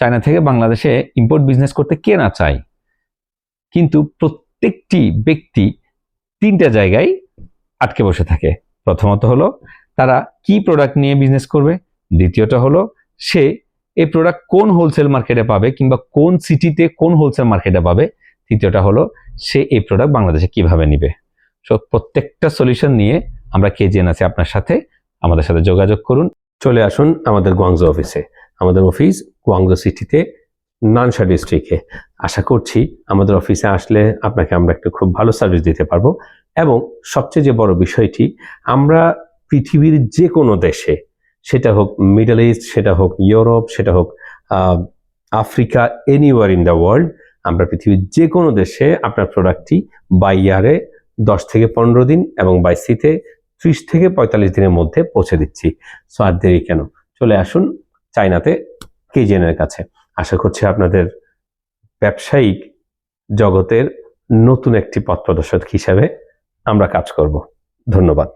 China থেকে বাংলাদেশে import business করতে কে না চায়, কিন্তু প্রত্যেকটি ব্যক্তি তিনটা জায়গায় আটকে বসে থাকে। প্রথমত হলো তারা কি প্রোডাক্ট নিয়ে বিজনেস করবে, দ্বিতীয়টা হলো সে এই প্রোডাক্ট কোন হোলসেল মার্কেটে পাবে কিংবা কোন সিটিতে কোন হোলসেল মার্কেটে পাবে, তৃতীয়টা হলো সে এই প্রোডাক্ট বাংলাদেশে কিভাবে নিবে। সো প্রত্যেকটা সলিউশন নিয়ে আমরা কেজিএন আছি আপনার সাথে, আমাদের সাথে যোগাযোগ করুন। চলে আসুন আমাদের গুয়াংজো অফিসে। আমাদের অফিস গুয়াংজো সিটিতে, নানশা ডিস্ট্রিক্টে। আশা করছি আমাদের অফিসে আসলে আপনাকে আমরা একটা খুব ভালো সার্ভিস দিতে পারবো। এবং সবচেয়ে যে বড় বিষয়টি, আমরা পৃথিবীর যে কোনো দেশে, সেটা হোক মিডল ইস্ট, সেটা হোক ইউরোপ, সেটা হোক Africa, anywhere in the world, আমরা পৃথিবীর যে কোনো দেশে আপনার প্রোডাক্টটি বাই ইয়ারে 10 থেকে 15 দিন এবং বাই সিতে 30 থেকে 45 দিনের মধ্যে পৌঁছে দিচ্ছি। সো আর দেরি কেন, চলে আসুন চায়নাতে কেজিএন এর কাছে। আশা করছি আপনাদের ব্যবসায়িক জগতের নতুন একটি পথ প্রদর্শক হিসাবে আমরা কাজ করব। ধন্যবাদ।